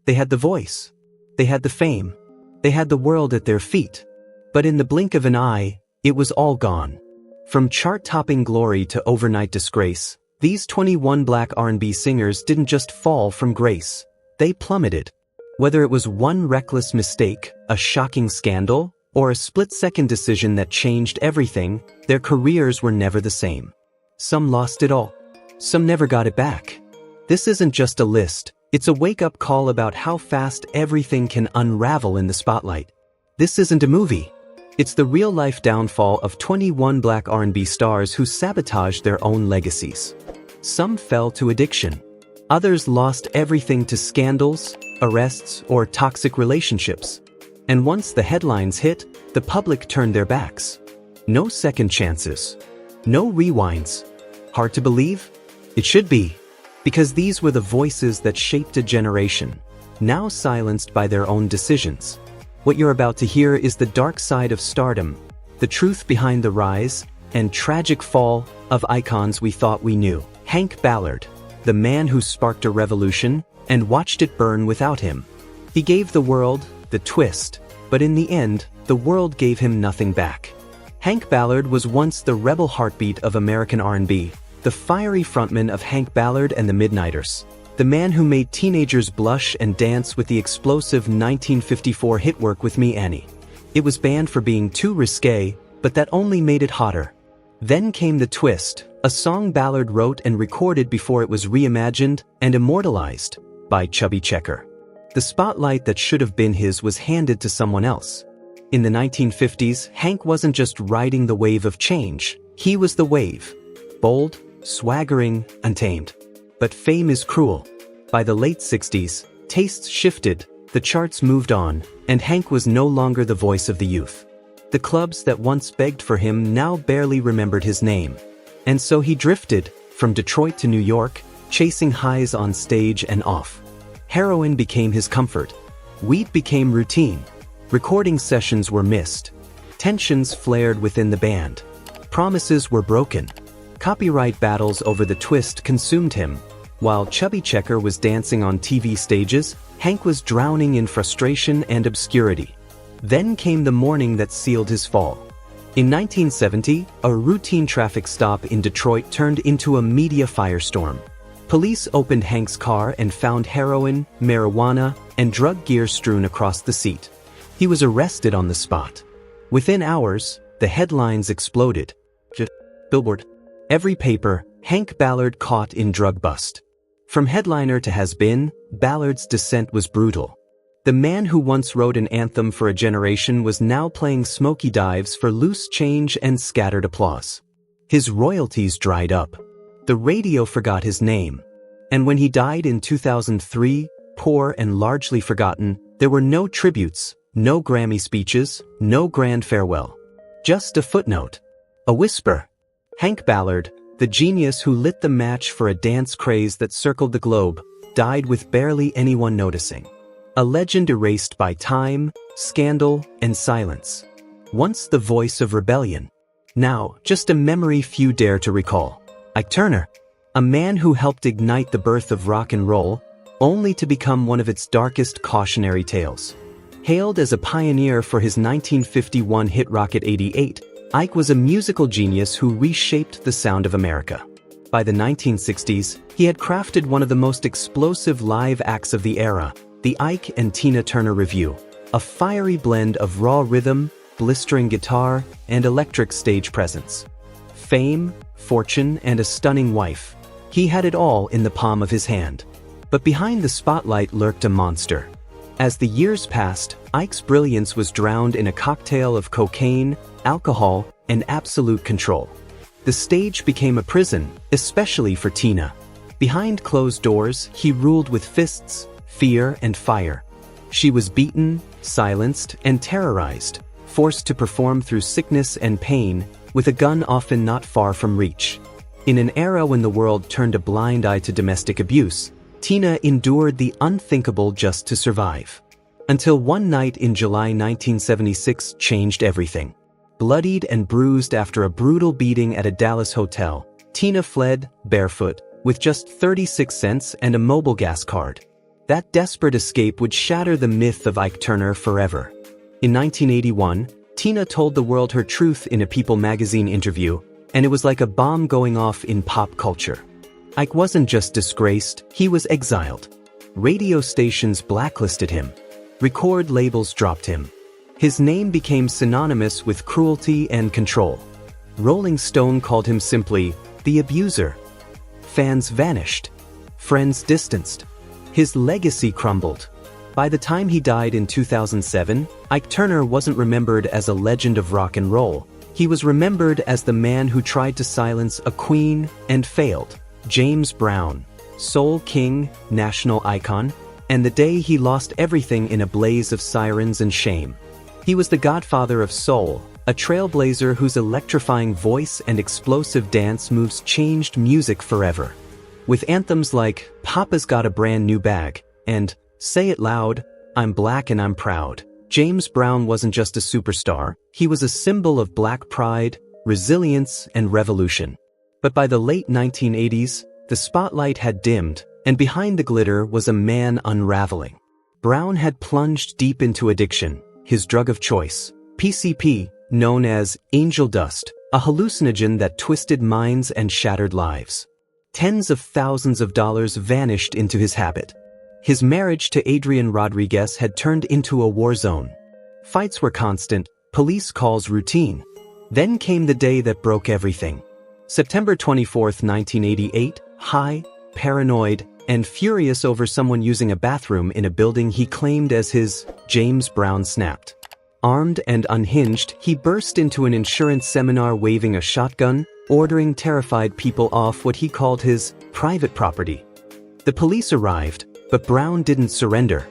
They had the voice. They had the fame. They had the world at their feet. But in the blink of an eye, it was all gone. From chart-topping glory to overnight disgrace, these 21 Black R&B singers didn't just fall from grace. They plummeted. Whether it was one reckless mistake, a shocking scandal, or a split-second decision that changed everything, their careers were never the same. Some lost it all. Some never got it back. This isn't just a list, it's a wake-up call about how fast everything can unravel in the spotlight. This isn't a movie. It's the real-life downfall of 21 Black R&B stars who sabotaged their own legacies. Some fell to addiction. Others lost everything to scandals, arrests, or toxic relationships. And once the headlines hit, the public turned their backs. No second chances. No rewinds. Hard to believe? It should be. Because these were the voices that shaped a generation, now silenced by their own decisions. What you're about to hear is the dark side of stardom, the truth behind the rise and tragic fall of icons we thought we knew. Hank Ballard, the man who sparked a revolution and watched it burn without him. He gave the world the twist, but in the end, the world gave him nothing back. Hank Ballard was once the rebel heartbeat of American R&B, the fiery frontman of Hank Ballard and the Midnighters, the man who made teenagers blush and dance with the explosive 1954 hit Work With Me Annie. It was banned for being too risque, but that only made it hotter. Then came the twist, a song Ballard wrote and recorded before it was reimagined and immortalized by Chubby Checker. The spotlight that should have been his was handed to someone else. In the 1950s, Hank wasn't just riding the wave of change, he was the wave. Bold, swaggering, untamed. But fame is cruel. By the late 60s, tastes shifted, the charts moved on, and Hank was no longer the voice of the youth. The clubs that once begged for him now barely remembered his name. And so he drifted, from Detroit to New York, chasing highs on stage and off. Heroin became his comfort. Weed became routine. Recording sessions were missed. Tensions flared within the band. Promises were broken. Copyright battles over the twist consumed him. While Chubby Checker was dancing on TV stages, Hank was drowning in frustration and obscurity. Then came the morning that sealed his fall. In 1970, a routine traffic stop in Detroit turned into a media firestorm. Police opened Hank's car and found heroin, marijuana, and drug gear strewn across the seat. He was arrested on the spot. Within hours, the headlines exploded. Billboard. Every paper, Hank Ballard caught in drug bust. From headliner to has-been, Ballard's descent was brutal. The man who once wrote an anthem for a generation was now playing smoky dives for loose change and scattered applause. His royalties dried up. The radio forgot his name. And when he died in 2003, poor and largely forgotten, there were no tributes, no Grammy speeches, no grand farewell. Just a footnote. A whisper. Hank Ballard, the genius who lit the match for a dance craze that circled the globe, died with barely anyone noticing. A legend erased by time, scandal, and silence. Once the voice of rebellion. Now, just a memory few dare to recall. Ike Turner, a man who helped ignite the birth of rock and roll, only to become one of its darkest cautionary tales. Hailed as a pioneer for his 1951 hit Rocket 88, Ike was a musical genius who reshaped the sound of America. By the 1960s, he had crafted one of the most explosive live acts of the era, the Ike and Tina Turner Revue, a fiery blend of raw rhythm, blistering guitar, and electric stage presence. Fame, fortune, and a stunning wife. He had it all in the palm of his hand. But behind the spotlight lurked a monster. As the years passed, Ike's brilliance was drowned in a cocktail of cocaine, alcohol, and absolute control. The stage became a prison, especially for Tina. Behind closed doors, he ruled with fists, fear, and fire. She was beaten, silenced, and terrorized, forced to perform through sickness and pain, with a gun often not far from reach. In an era when the world turned a blind eye to domestic abuse, Tina endured the unthinkable just to survive. Until one night in July 1976 changed everything. Bloodied and bruised after a brutal beating at a Dallas hotel, Tina fled, barefoot, with just 36 cents and a mobile gas card. That desperate escape would shatter the myth of Ike Turner forever. In 1981, Tina told the world her truth in a People magazine interview, and it was like a bomb going off in pop culture. Ike wasn't just disgraced, he was exiled. Radio stations blacklisted him. Record labels dropped him. His name became synonymous with cruelty and control. Rolling Stone called him simply, the abuser. Fans vanished. Friends distanced. His legacy crumbled. By the time he died in 2007, Ike Turner wasn't remembered as a legend of rock and roll. He was remembered as the man who tried to silence a queen and failed. James Brown, soul king, national icon, and the day he lost everything in a blaze of sirens and shame. He was the godfather of soul, a trailblazer whose electrifying voice and explosive dance moves changed music forever. With anthems like Papa's Got a Brand New Bag and Say It Loud, I'm Black and I'm Proud, James Brown wasn't just a superstar, he was a symbol of Black pride, resilience, and revolution. But by the late 1980s, the spotlight had dimmed, and behind the glitter was a man unraveling. Brown had plunged deep into addiction, his drug of choice, PCP, known as angel dust, a hallucinogen that twisted minds and shattered lives. Tens of thousands of dollars vanished into his habit. His marriage to Adrienne Rodriguez had turned into a war zone. Fights were constant, police calls routine. Then came the day that broke everything. September 24, 1988, high, paranoid, and furious over someone using a bathroom in a building he claimed as his, James Brown snapped. Armed and unhinged, he burst into an insurance seminar waving a shotgun, ordering terrified people off what he called his private property. The police arrived, but Brown didn't surrender.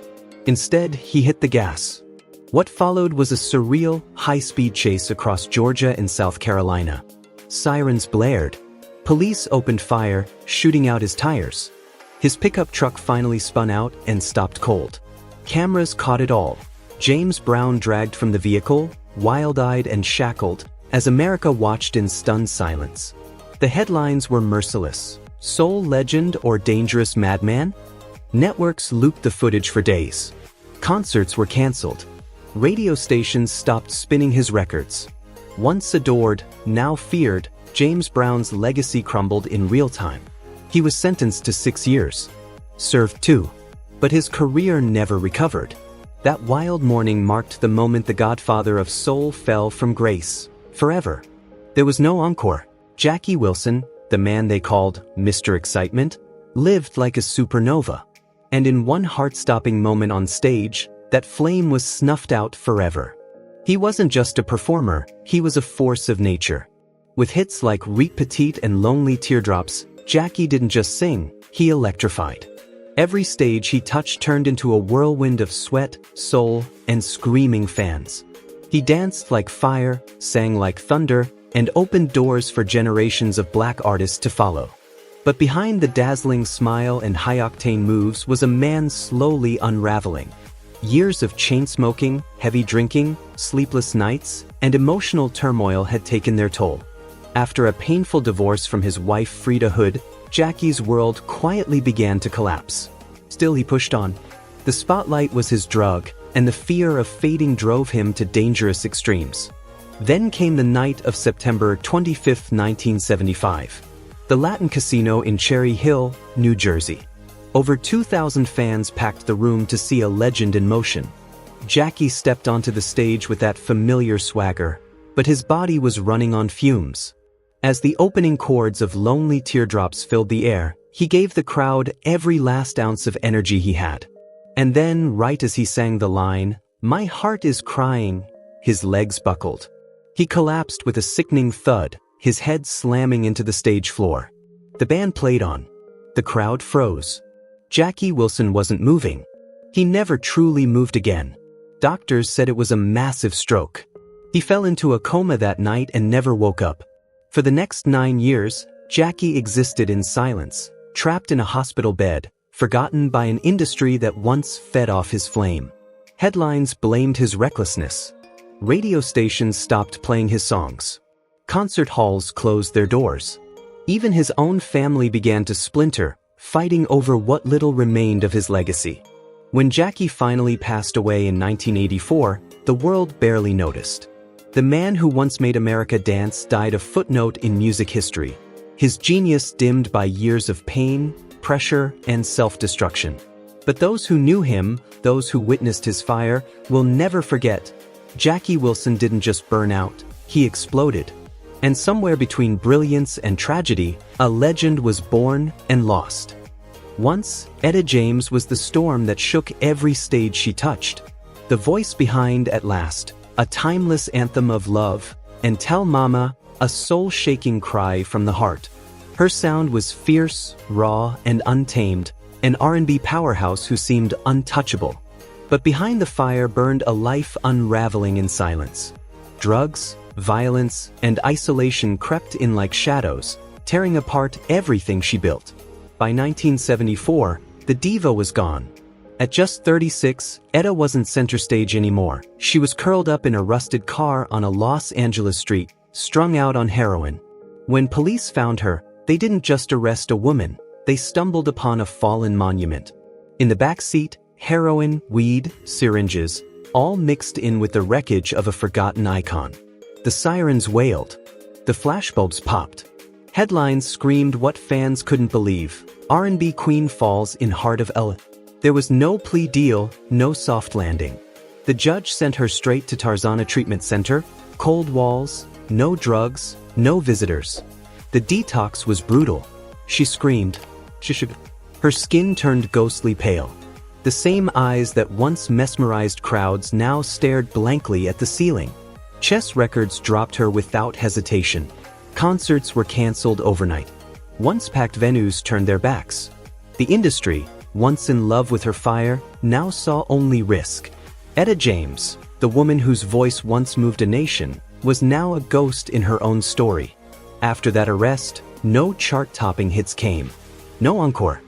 Instead, he hit the gas. What followed was a surreal, high-speed chase across Georgia and South Carolina. Sirens blared. Police opened fire, shooting out his tires. His pickup truck finally spun out and stopped cold. Cameras caught it all. James Brown dragged from the vehicle, wild-eyed and shackled, as America watched in stunned silence. The headlines were merciless. Soul legend or dangerous madman? Networks looped the footage for days. Concerts were canceled. Radio stations stopped spinning his records. Once adored, now feared, James Brown's legacy crumbled in real time. He was sentenced to 6 years. Served 2. But his career never recovered. That wild morning marked the moment the godfather of soul fell from grace. Forever. There was no encore. Jackie Wilson, the man they called Mr. Excitement, lived like a supernova. And in one heart-stopping moment on stage, that flame was snuffed out forever. He wasn't just a performer, he was a force of nature. With hits like Reet Petite and Lonely Teardrops, Jackie didn't just sing, he electrified. Every stage he touched turned into a whirlwind of sweat, soul, and screaming fans. He danced like fire, sang like thunder, and opened doors for generations of Black artists to follow. But behind the dazzling smile and high-octane moves was a man slowly unraveling. Years of chain-smoking, heavy drinking, sleepless nights, and emotional turmoil had taken their toll. After a painful divorce from his wife Frida Hood, Jackie's world quietly began to collapse. Still he pushed on. The spotlight was his drug, and the fear of fading drove him to dangerous extremes. Then came the night of September 25, 1975. The Latin Casino in Cherry Hill, New Jersey. Over 2,000 fans packed the room to see a legend in motion. Jackie stepped onto the stage with that familiar swagger, but his body was running on fumes. As the opening chords of Lonely Teardrops filled the air, he gave the crowd every last ounce of energy he had. And then, right as he sang the line, "My heart is crying," his legs buckled. He collapsed with a sickening thud, his head slamming into the stage floor. The band played on. The crowd froze. Jackie Wilson wasn't moving. He never truly moved again. Doctors said it was a massive stroke. He fell into a coma that night and never woke up. For the next 9 years, Jackie existed in silence, trapped in a hospital bed, forgotten by an industry that once fed off his flame. Headlines blamed his recklessness. Radio stations stopped playing his songs. Concert halls closed their doors. Even his own family began to splinter, fighting over what little remained of his legacy. When Jackie finally passed away in 1984, the world barely noticed. The man who once made America dance died a footnote in music history, his genius dimmed by years of pain, pressure, and self-destruction. But those who knew him, those who witnessed his fire, will never forget. Jackie Wilson didn't just burn out, he exploded. And somewhere between brilliance and tragedy, a legend was born and lost. Once, Etta James was the storm that shook every stage she touched. The voice behind At Last, a timeless anthem of love, and Tell Mama, a soul-shaking cry from the heart. Her sound was fierce, raw, and untamed, an R&B powerhouse who seemed untouchable. But behind the fire burned a life unraveling in silence. Drugs, violence, and isolation crept in like shadows, tearing apart everything she built. By 1974, the diva was gone. At just 36, Etta wasn't center stage anymore. She was curled up in a rusted car on a Los Angeles street, strung out on heroin. When police found her, they didn't just arrest a woman, they stumbled upon a fallen monument. In the back seat, heroin, weed, syringes, all mixed in with the wreckage of a forgotten icon. The sirens wailed. The flashbulbs popped. Headlines screamed what fans couldn't believe. R&B queen falls in heart of Ella. There was no plea deal, no soft landing. The judge sent her straight to Tarzana Treatment Center, cold walls, no drugs, no visitors. The detox was brutal. She screamed. Her skin turned ghostly pale. The same eyes that once mesmerized crowds now stared blankly at the ceiling. Chess records dropped her without hesitation. Concerts were canceled overnight. Once packed venues turned their backs. The industry, once in love with her fire, now saw only risk. Etta James, the woman whose voice once moved a nation, was now a ghost in her own story. After that arrest, no chart-topping hits came. No encore.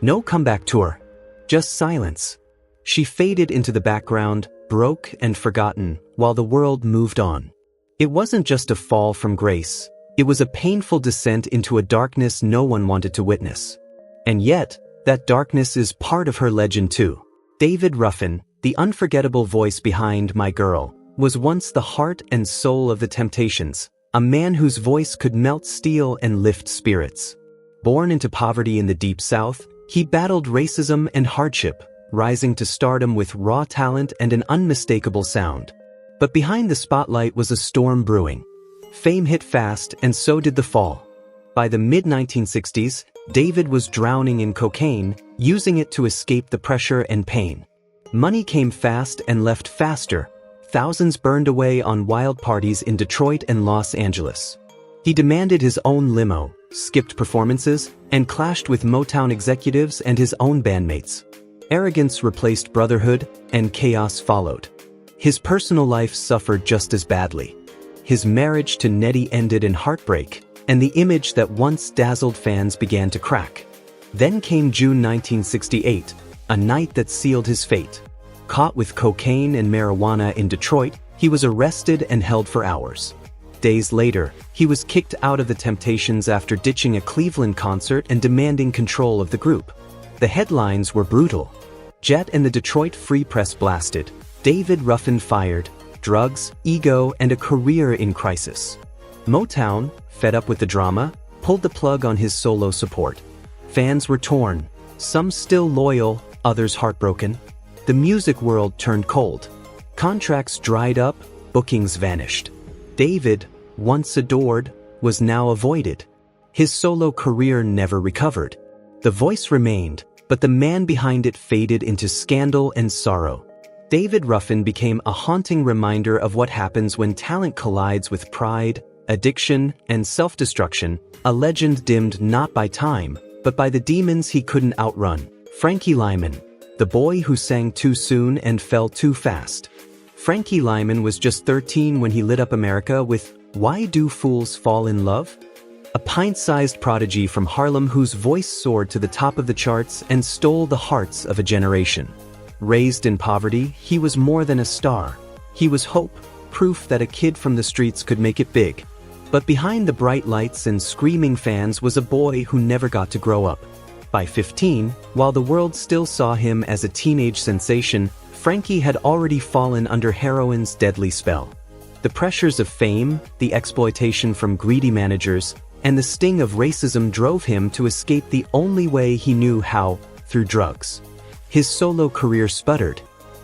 No comeback tour. Just silence. She faded into the background, broke and forgotten, while the world moved on. It wasn't just a fall from grace. It was a painful descent into a darkness no one wanted to witness. And yet, that darkness is part of her legend too. David Ruffin, the unforgettable voice behind My Girl, was once the heart and soul of the Temptations, a man whose voice could melt steel and lift spirits. Born into poverty in the Deep South, he battled racism and hardship, rising to stardom with raw talent and an unmistakable sound. But behind the spotlight was a storm brewing. Fame hit fast, and so did the fall. By the mid-1960s, David was drowning in cocaine, using it to escape the pressure and pain. Money came fast and left faster. Thousands burned away on wild parties in Detroit and Los Angeles. He demanded his own limo, skipped performances, and clashed with Motown executives and his own bandmates. Arrogance replaced brotherhood, and chaos followed. His personal life suffered just as badly. His marriage to Nettie ended in heartbreak, and the image that once dazzled fans began to crack. Then came June 1968, a night that sealed his fate. Caught with cocaine and marijuana in Detroit, he was arrested and held for hours. Days later, he was kicked out of the Temptations after ditching a Cleveland concert and demanding control of the group. The headlines were brutal. Jet and the Detroit Free Press blasted. David Ruffin fired. Drugs, ego, and a career in crisis. Motown, fed up with the drama, pulled the plug on his solo support. Fans were torn, some still loyal, others heartbroken. The music world turned cold. Contracts dried up, bookings vanished. David, once adored, was now avoided. His solo career never recovered. The voice remained, but the man behind it faded into scandal and sorrow. David Ruffin became a haunting reminder of what happens when talent collides with pride, addiction, and self-destruction, a legend dimmed not by time, but by the demons he couldn't outrun. Frankie Lymon, the boy who sang too soon and fell too fast. Frankie Lymon was just 13 when he lit up America with Why Do Fools Fall in Love? A pint-sized prodigy from Harlem whose voice soared to the top of the charts and stole the hearts of a generation. Raised in poverty, he was more than a star. He was hope, proof that a kid from the streets could make it big. But behind the bright lights and screaming fans was a boy who never got to grow up. By 15, while the world still saw him as a teenage sensation, Frankie had already fallen under heroin's deadly spell. The pressures of fame, the exploitation from greedy managers, and the sting of racism drove him to escape the only way he knew how, through drugs. His solo career sputtered.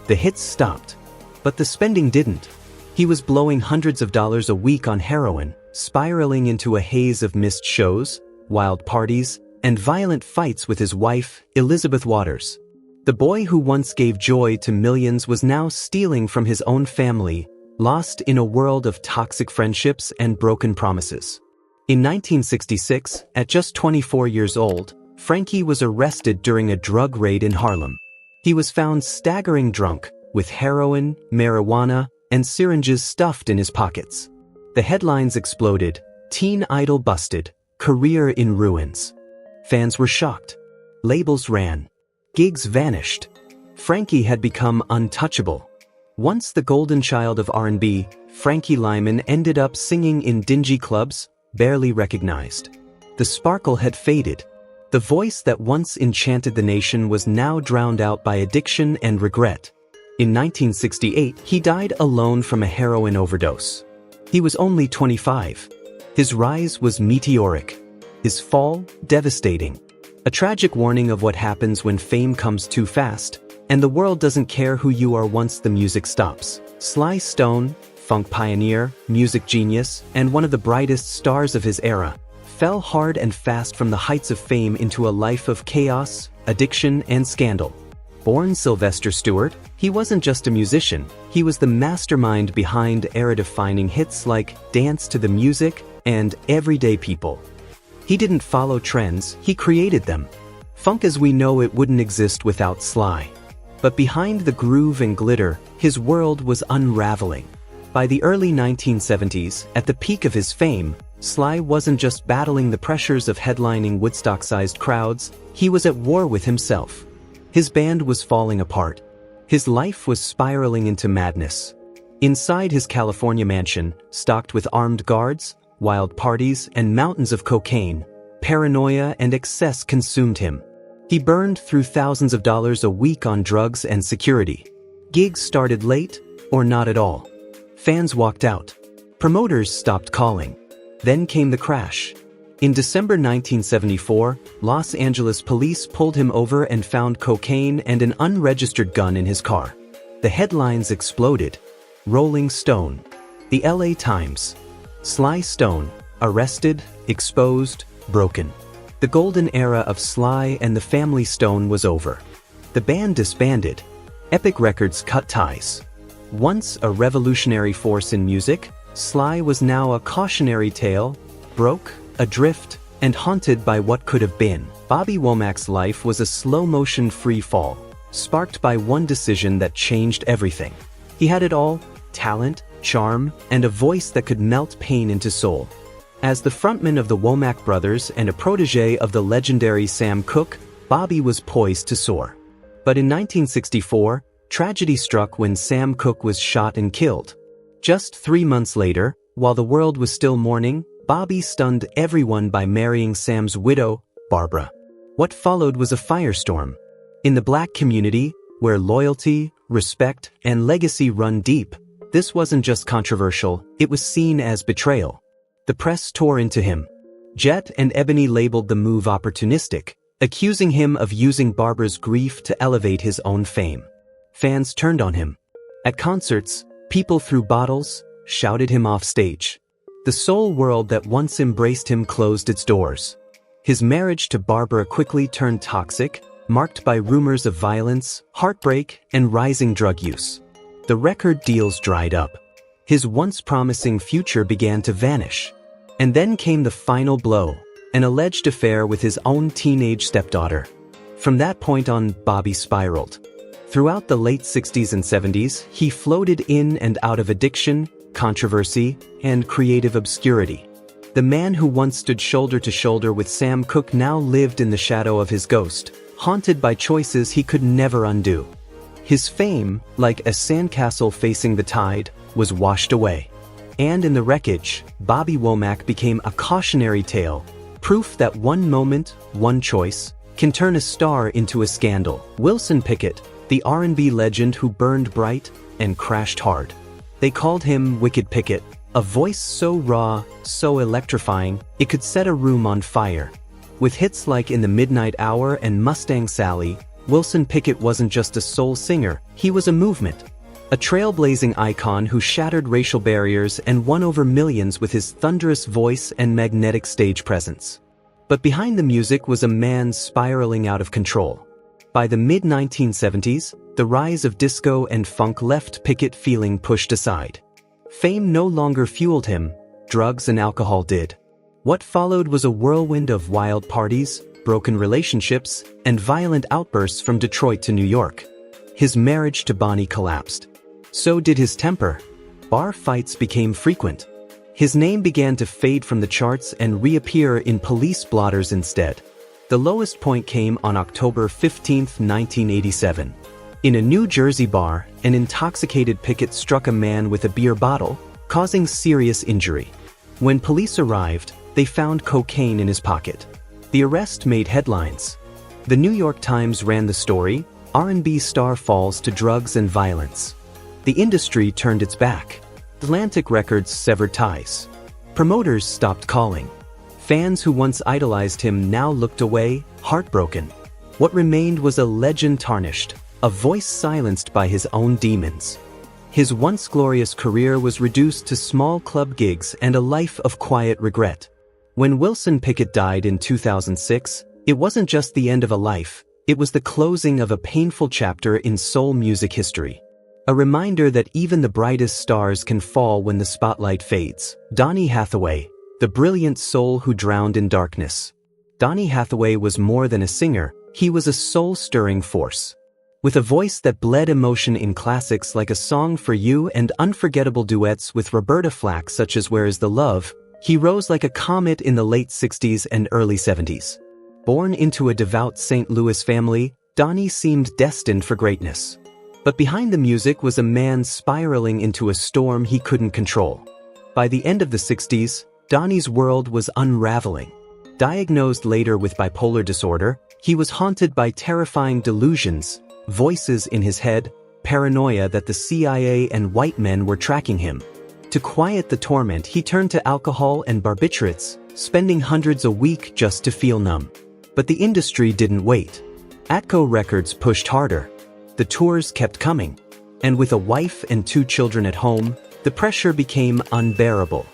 The hits stopped. But the spending didn't. He was blowing hundreds of dollars a week on heroin, spiraling into a haze of missed shows, wild parties, and violent fights with his wife, Elizabeth Waters. The boy who once gave joy to millions was now stealing from his own family, lost in a world of toxic friendships and broken promises. In 1966, at just 24 years old, Frankie was arrested during a drug raid in Harlem. He was found staggering drunk, with heroin, marijuana, and syringes stuffed in his pockets. The headlines exploded: "Teen Idol Busted, Career in Ruins." Fans were shocked. Labels ran. Gigs vanished. Frankie had become untouchable. Once the golden child of R&B, Frankie Lymon ended up singing in dingy clubs, barely recognized. The sparkle had faded. The voice that once enchanted the nation was now drowned out by addiction and regret. In 1968, he died alone from a heroin overdose. He was only 25. His rise was meteoric. His fall, devastating. A tragic warning of what happens when fame comes too fast, and the world doesn't care who you are once the music stops. Sly Stone, funk pioneer, music genius, and one of the brightest stars of his era, fell hard and fast from the heights of fame into a life of chaos, addiction, and scandal. Born Sylvester Stewart, he wasn't just a musician, he was the mastermind behind era-defining hits like Dance to the Music and Everyday People. He didn't follow trends, he created them. Funk as we know it wouldn't exist without Sly. But behind the groove and glitter, his world was unraveling. By the early 1970s, at the peak of his fame, Sly wasn't just battling the pressures of headlining Woodstock-sized crowds, he was at war with himself. His band was falling apart. His life was spiraling into madness. Inside his California mansion, stocked with armed guards, wild parties, and mountains of cocaine, paranoia and excess consumed him. He burned through thousands of dollars a week on drugs and security. Gigs started late, or not at all. Fans walked out. Promoters stopped calling. Then came the crash. In December 1974, Los Angeles police pulled him over and found cocaine and an unregistered gun in his car. The headlines exploded. Rolling Stone. The LA Times. Sly Stone, arrested, exposed, broken. The golden era of Sly and the family Stone was over. The band disbanded. Epic Records cut ties. Once a revolutionary force in music, Sly was now a cautionary tale, broke, adrift, and haunted by what could have been. Bobby Womack's life was a slow-motion free fall, sparked by one decision that changed everything. He had it all: talent, charm, and a voice that could melt pain into soul. As the frontman of the Womack brothers and a protege of the legendary Sam Cooke, Bobby was poised to soar. But in 1964, tragedy struck when Sam Cooke was shot and killed. Just 3 months later, while the world was still mourning, Bobby stunned everyone by marrying Sam's widow, Barbara. What followed was a firestorm. In the black community, where loyalty, respect, and legacy run deep, this wasn't just controversial, it was seen as betrayal. The press tore into him. Jet and Ebony labeled the move opportunistic, accusing him of using Barbara's grief to elevate his own fame. Fans turned on him. At concerts, people threw bottles, shouted him off stage. The soul world that once embraced him closed its doors. His marriage to Barbara quickly turned toxic, marked by rumors of violence, heartbreak, and rising drug use. The record deals dried up. His once promising future began to vanish. And then came the final blow, an alleged affair with his own teenage stepdaughter. From that point on, Bobby spiraled. Throughout the late 60s and 70s, he floated in and out of addiction, controversy, and creative obscurity. The man who once stood shoulder to shoulder with Sam Cooke now lived in the shadow of his ghost, haunted by choices he could never undo. His fame, like a sandcastle facing the tide, was washed away. And in the wreckage, Bobby Womack became a cautionary tale, proof that one moment, one choice, can turn a star into a scandal. Wilson Pickett, the R&B legend who burned bright and crashed hard. They called him Wicked Pickett, a voice so raw, so electrifying, it could set a room on fire. With hits like In the Midnight Hour and Mustang Sally, Wilson Pickett wasn't just a soul singer, he was a movement. A trailblazing icon who shattered racial barriers and won over millions with his thunderous voice and magnetic stage presence. But behind the music was a man spiraling out of control. By the mid-1970s, the rise of disco and funk left Pickett feeling pushed aside. Fame no longer fueled him, drugs and alcohol did. What followed was a whirlwind of wild parties, broken relationships, and violent outbursts from Detroit to New York. His marriage to Bonnie collapsed. So did his temper. Bar fights became frequent. His name began to fade from the charts and reappear in police blotters instead. The lowest point came on October 15, 1987. In a New Jersey bar, an intoxicated Pickett struck a man with a beer bottle, causing serious injury. When police arrived, they found cocaine in his pocket. The arrest made headlines. The New York Times ran the story, R&B star falls to drugs and violence. The industry turned its back. Atlantic Records severed ties. Promoters stopped calling. Fans who once idolized him now looked away, heartbroken. What remained was a legend tarnished, a voice silenced by his own demons. His once glorious career was reduced to small club gigs and a life of quiet regret. When Wilson Pickett died in 2006, it wasn't just the end of a life, it was the closing of a painful chapter in soul music history. A reminder that even the brightest stars can fall when the spotlight fades. Donny Hathaway, the brilliant soul who drowned in darkness. Donny Hathaway was more than a singer, he was a soul-stirring force. With a voice that bled emotion in classics like A Song for You and unforgettable duets with Roberta Flack such as Where is the Love, he rose like a comet in the late 60s and early 70s. Born into a devout St. Louis family, Donny seemed destined for greatness. But behind the music was a man spiraling into a storm he couldn't control. By the end of the 60s, Donny's world was unraveling. Diagnosed later with bipolar disorder, he was haunted by terrifying delusions, voices in his head, paranoia that the CIA and white men were tracking him. To quiet the torment, he turned to alcohol and barbiturates, spending hundreds a week just to feel numb. But the industry didn't wait. Atco Records pushed harder. The tours kept coming. And with a wife and 2 children at home, the pressure became unbearable.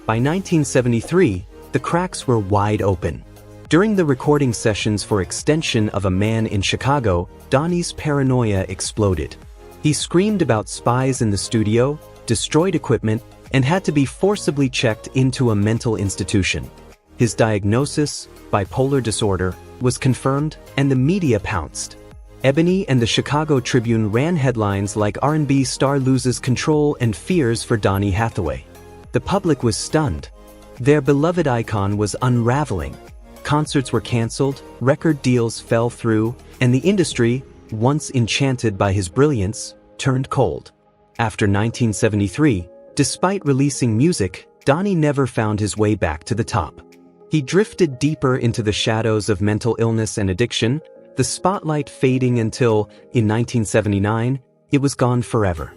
By 1973, the cracks were wide open. During the recording sessions for Extension of a Man in Chicago, Donny's paranoia exploded. He screamed about spies in the studio, destroyed equipment, and had to be forcibly checked into a mental institution. His diagnosis, bipolar disorder, was confirmed, and the media pounced. Ebony and the Chicago Tribune ran headlines like R&B star loses control and fears for Donny Hathaway. The public was stunned. Their beloved icon was unraveling. Concerts were canceled, record deals fell through, and the industry, once enchanted by his brilliance, turned cold. After 1973, despite releasing music, Donny never found his way back to the top. He drifted deeper into the shadows of mental illness and addiction, the spotlight fading until, in 1979, it was gone forever.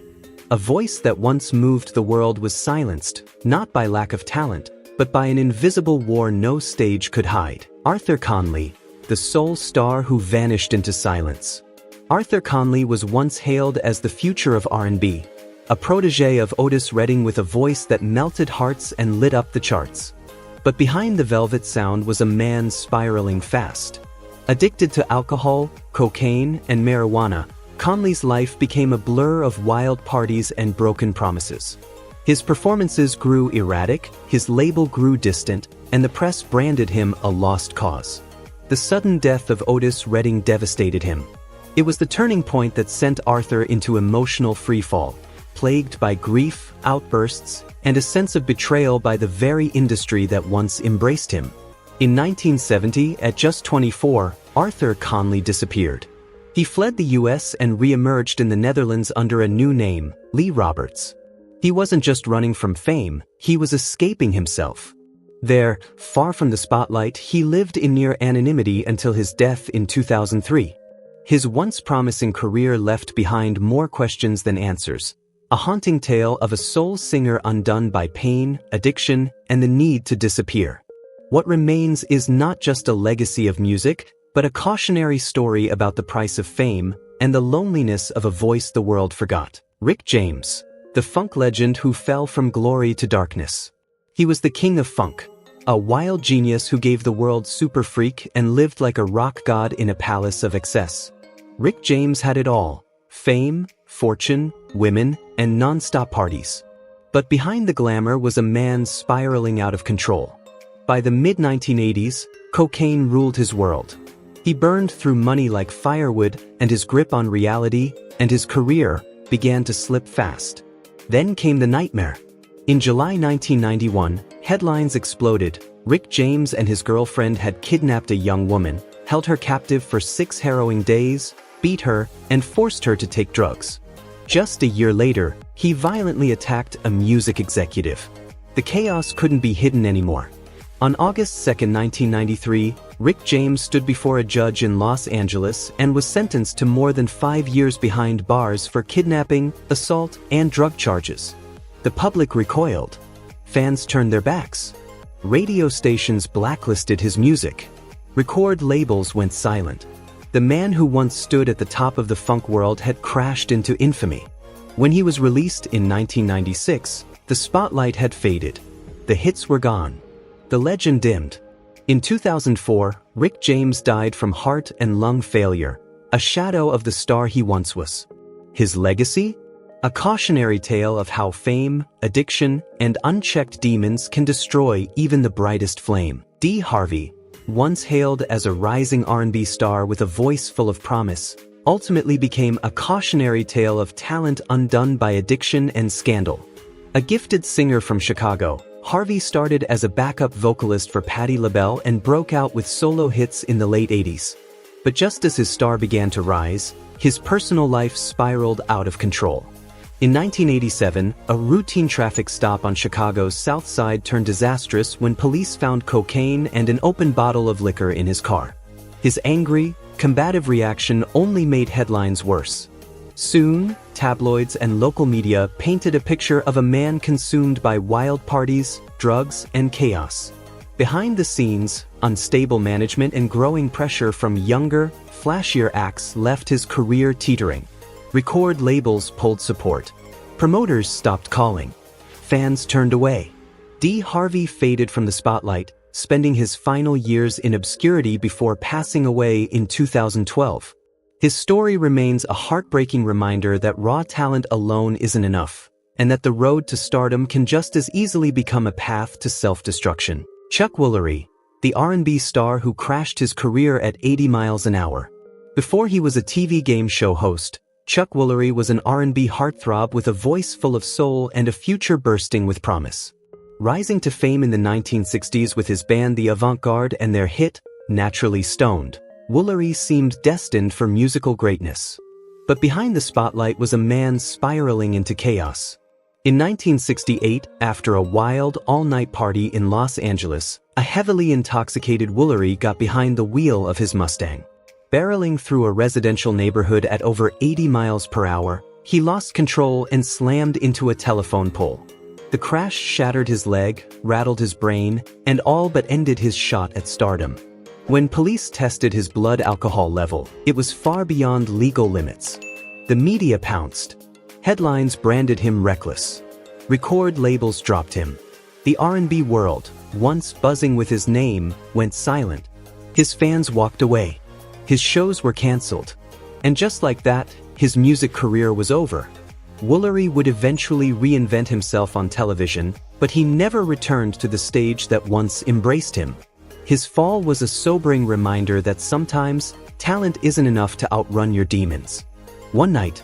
A voice that once moved the world was silenced, not by lack of talent, but by an invisible war no stage could hide. Arthur Conley, the soul star who vanished into silence. Arthur Conley was once hailed as the future of R&B, a protege of Otis Redding with a voice that melted hearts and lit up the charts. But behind the velvet sound was a man spiraling fast. Addicted to alcohol, cocaine, and marijuana, Conley's life became a blur of wild parties and broken promises. His performances grew erratic, his label grew distant, and the press branded him a lost cause. The sudden death of Otis Redding devastated him. It was the turning point that sent Arthur into emotional freefall, plagued by grief, outbursts, and a sense of betrayal by the very industry that once embraced him. In 1970, at just 24, Arthur Conley disappeared. He fled the US and re-emerged in the Netherlands under a new name, Lee Roberts. He wasn't just running from fame, he was escaping himself. There, far from the spotlight, he lived in near anonymity until his death in 2003. His once promising career left behind more questions than answers. A haunting tale of a soul singer undone by pain, addiction, and the need to disappear. What remains is not just a legacy of music, but a cautionary story about the price of fame and the loneliness of a voice the world forgot. Rick James, the funk legend who fell from glory to darkness. He was the king of funk, a wild genius who gave the world Super Freak and lived like a rock god in a palace of excess. Rick James had it all: fame, fortune, women, and non-stop parties. But behind the glamour was a man spiraling out of control. By the mid-1980s, cocaine ruled his world. He burned through money like firewood, and his grip on reality and his career began to slip fast. Then came the nightmare. In July 1991, headlines exploded. Rick James and his girlfriend had kidnapped a young woman, held her captive for 6 harrowing days, beat her, and forced her to take drugs. Just a year later, he violently attacked a music executive. The chaos couldn't be hidden anymore. On August 2, 1993, Rick James stood before a judge in Los Angeles and was sentenced to more than 5 years behind bars for kidnapping, assault, and drug charges. The public recoiled. Fans turned their backs. Radio stations blacklisted his music. Record labels went silent. The man who once stood at the top of the funk world had crashed into infamy. When he was released in 1996, the spotlight had faded. The hits were gone. The legend dimmed. In 2004, Rick James died from heart and lung failure, a shadow of the star he once was. His legacy? A cautionary tale of how fame, addiction, and unchecked demons can destroy even the brightest flame. Dee Harvey, once hailed as a rising R&B star with a voice full of promise, ultimately became a cautionary tale of talent undone by addiction and scandal. A gifted singer from Chicago, Harvey started as a backup vocalist for Patti LaBelle and broke out with solo hits in the late 80s. But just as his star began to rise, his personal life spiraled out of control. In 1987, a routine traffic stop on Chicago's South Side turned disastrous when police found cocaine and an open bottle of liquor in his car. His angry, combative reaction only made headlines worse. Soon, tabloids and local media painted a picture of a man consumed by wild parties, drugs, and chaos. Behind the scenes, unstable management and growing pressure from younger, flashier acts left his career teetering. Record labels pulled support. Promoters stopped calling. Fans turned away. Dee Harvey faded from the spotlight, spending his final years in obscurity before passing away in 2012. His story remains a heartbreaking reminder that raw talent alone isn't enough, and that the road to stardom can just as easily become a path to self-destruction. Chuck Woolery, the R&B star who crashed his career at 80 miles an hour. Before he was a TV game show host, Chuck Woolery was an R&B heartthrob with a voice full of soul and a future bursting with promise. Rising to fame in the 1960s with his band The Avant-Garde and their hit, Naturally Stoned, Woolery seemed destined for musical greatness. But behind the spotlight was a man spiraling into chaos. In 1968, after a wild, all-night party in Los Angeles, a heavily intoxicated Woolery got behind the wheel of his Mustang. Barreling through a residential neighborhood at over 80 miles per hour, he lost control and slammed into a telephone pole. The crash shattered his leg, rattled his brain, and all but ended his shot at stardom. When police tested his blood alcohol level, it was far beyond legal limits. The media pounced. Headlines branded him reckless. Record labels dropped him. The R&B world, once buzzing with his name, went silent. His fans walked away. His shows were canceled. And just like that, his music career was over. Woolery would eventually reinvent himself on television, but he never returned to the stage that once embraced him. His fall was a sobering reminder that sometimes, talent isn't enough to outrun your demons. One night,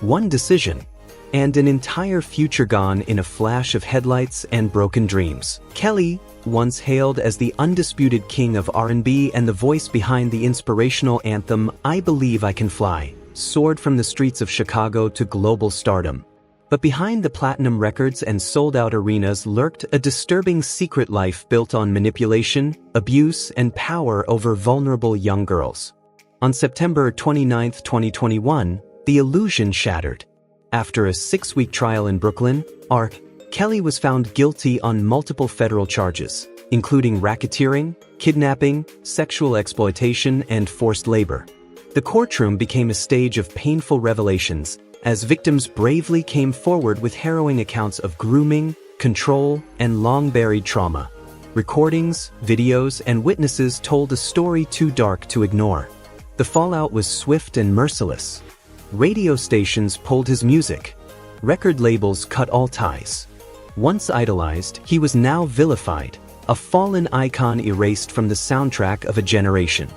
one decision, and an entire future gone in a flash of headlights and broken dreams. Kelly, once hailed as the undisputed king of R&B and the voice behind the inspirational anthem I Believe I Can Fly, soared from the streets of Chicago to global stardom. But behind the platinum records and sold-out arenas lurked a disturbing secret life built on manipulation, abuse, and power over vulnerable young girls. On September 29, 2021, the illusion shattered. After a 6-week trial in Brooklyn, R. Kelly was found guilty on multiple federal charges, including racketeering, kidnapping, sexual exploitation, and forced labor. The courtroom became a stage of painful revelations, as victims bravely came forward with harrowing accounts of grooming, control, and long-buried trauma. Recordings, videos, and witnesses told a story too dark to ignore. The fallout was swift and merciless. Radio stations pulled his music. Record labels cut all ties. Once idolized, he was now vilified, a fallen icon erased from the soundtrack of a generation.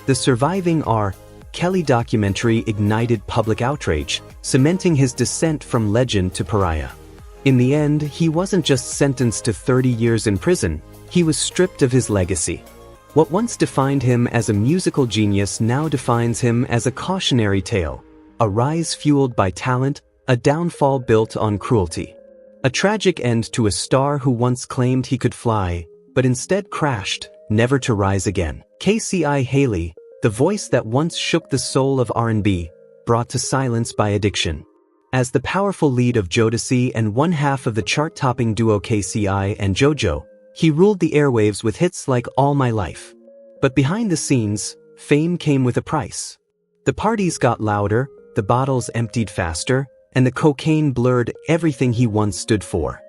The surviving R. Kelly documentary ignited public outrage, cementing his descent from legend to pariah. In the end, he wasn't just sentenced to 30 years in prison, he was stripped of his legacy. What once defined him as a musical genius now defines him as a cautionary tale, a rise fueled by talent, a downfall built on cruelty. A tragic end to a star who once claimed he could fly, but instead crashed, never to rise again. Hailey, the voice that once shook the soul of R&B, brought to silence by addiction. As the powerful lead of Jodeci and one half of the chart-topping duo KCI and JoJo, he ruled the airwaves with hits like All My Life. But behind the scenes, fame came with a price. The parties got louder, the bottles emptied faster, and the cocaine blurred everything he once stood for.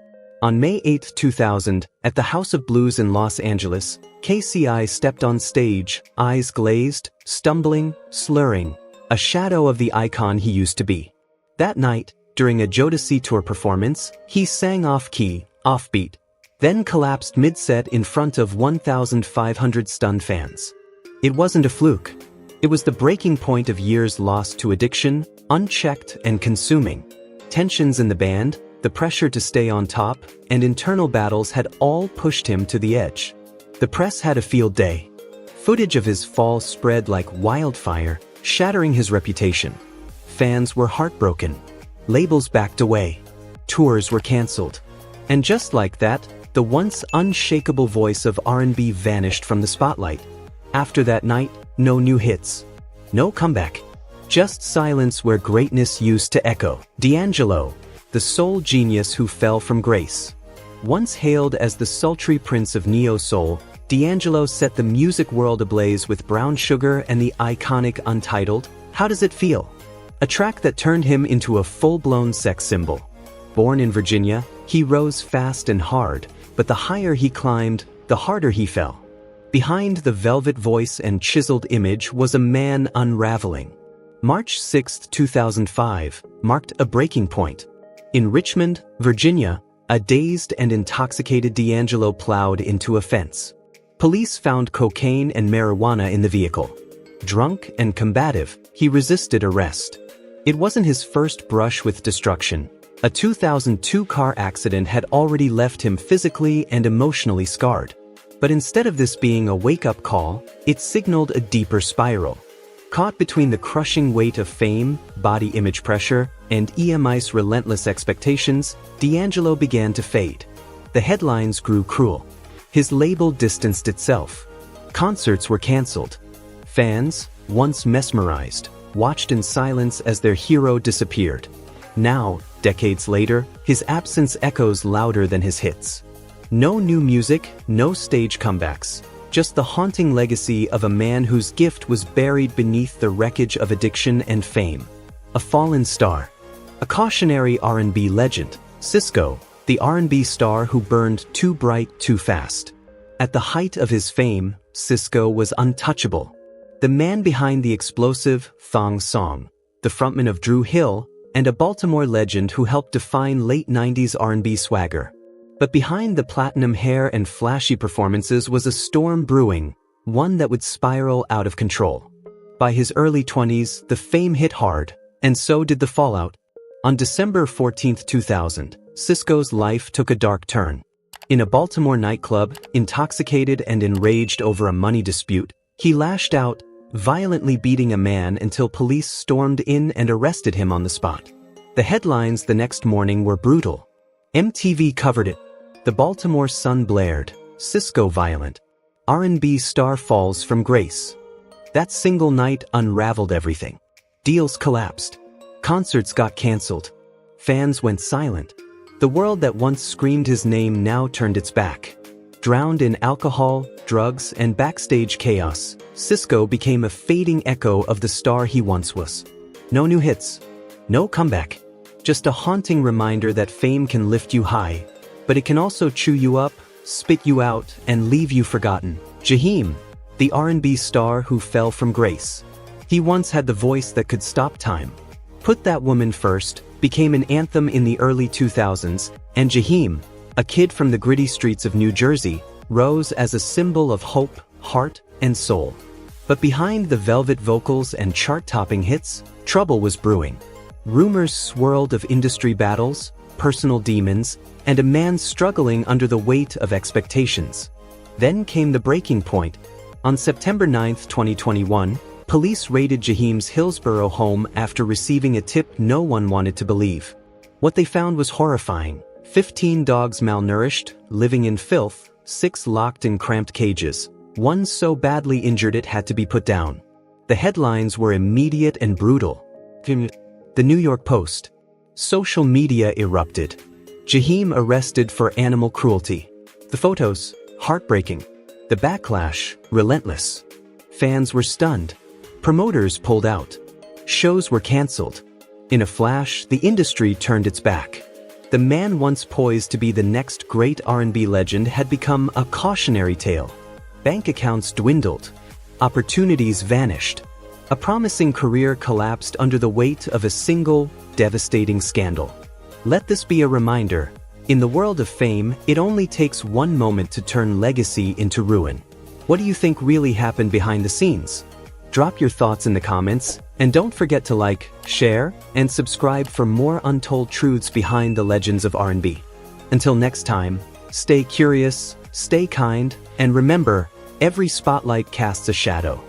On May 8, 2000, at the House of Blues in Los Angeles, KCI stepped on stage, eyes glazed, stumbling, slurring, a shadow of the icon he used to be. That night, during a Jodeci tour performance, he sang off-key, offbeat, then collapsed mid-set in front of 1,500 stunned fans. It wasn't a fluke. It was the breaking point of years lost to addiction, unchecked and consuming. Tensions in the band, the pressure to stay on top, and internal battles had all pushed him to the edge. The press had a field day. Footage of his fall spread like wildfire, shattering his reputation. Fans were heartbroken. Labels backed away. Tours were canceled. And just like that, the once unshakable voice of R&B vanished from the spotlight. After that night, no new hits. No comeback. Just silence where greatness used to echo. D'Angelo, the soul genius who fell from grace. Once hailed as the sultry prince of neo-soul, D'Angelo set the music world ablaze with Brown Sugar and the iconic Untitled, How Does It Feel? A track that turned him into a full-blown sex symbol. Born in Virginia, he rose fast and hard, but the higher he climbed, the harder he fell. Behind the velvet voice and chiseled image was a man unraveling. March 6, 2005, marked a breaking point. In Richmond, Virginia, a dazed and intoxicated D'Angelo plowed into a fence. Police found cocaine and marijuana in the vehicle. Drunk and combative, he resisted arrest. It wasn't his first brush with destruction. A 2002 car accident had already left him physically and emotionally scarred. But instead of this being a wake-up call, it signaled a deeper spiral. Caught between the crushing weight of fame, body image pressure, and EMI's relentless expectations, D'Angelo began to fade. The headlines grew cruel. His label distanced itself. Concerts were canceled. Fans, once mesmerized, watched in silence as their hero disappeared. Now, decades later, his absence echoes louder than his hits. No new music, no stage comebacks. Just the haunting legacy of a man whose gift was buried beneath the wreckage of addiction and fame. A fallen star. A cautionary R&B legend, Sisqo, the R&B star who burned too bright too fast. At the height of his fame, Sisqo was untouchable. The man behind the explosive Thong Song, the frontman of Dru Hill, and a Baltimore legend who helped define late 90s R&B swagger. But behind the platinum hair and flashy performances was a storm brewing, one that would spiral out of control. By his early 20s, the fame hit hard, and so did the fallout. On December 14, 2000, Sisqo's life took a dark turn. In a Baltimore nightclub, intoxicated and enraged over a money dispute, he lashed out, violently beating a man until police stormed in and arrested him on the spot. The headlines the next morning were brutal. MTV covered it. The Baltimore Sun blared, Sisqo violent. R&B star falls from grace. That single night unraveled everything. Deals collapsed. Concerts got cancelled. Fans went silent. The world that once screamed his name now turned its back. Drowned in alcohol, drugs, and backstage chaos, Sisqo became a fading echo of the star he once was. No new hits. No comeback. Just a haunting reminder that fame can lift you high, but it can also chew you up, spit you out, and leave you forgotten. Jaheim, the R&B star who fell from grace. He once had the voice that could stop time. Put That Woman First became an anthem in the early 2000s, and Jaheim, a kid from the gritty streets of New Jersey, rose as a symbol of hope, heart, and soul. But behind the velvet vocals and chart-topping hits, trouble was brewing. Rumors swirled of industry battles, personal demons, and a man struggling under the weight of expectations. Then came the breaking point. On September 9, 2021, police raided Jaheim's Hillsborough home after receiving a tip no one wanted to believe. What they found was horrifying. 15 dogs malnourished, living in filth, 6 locked in cramped cages. One so badly injured it had to be put down. The headlines were immediate and brutal. The New York Post. Social media erupted. Jaheim arrested for animal cruelty. The photos, heartbreaking. The backlash, relentless. Fans were stunned. Promoters pulled out. Shows were cancelled. In a flash, the industry turned its back. The man once poised to be the next great R&B legend had become a cautionary tale. Bank accounts dwindled. Opportunities vanished. A promising career collapsed under the weight of a single, devastating scandal. Let this be a reminder. In the world of fame, it only takes one moment to turn legacy into ruin. What do you think really happened behind the scenes? Drop your thoughts in the comments, and don't forget to like, share, and subscribe for more untold truths behind the legends of R&B. Until next time, stay curious, stay kind, and remember, every spotlight casts a shadow.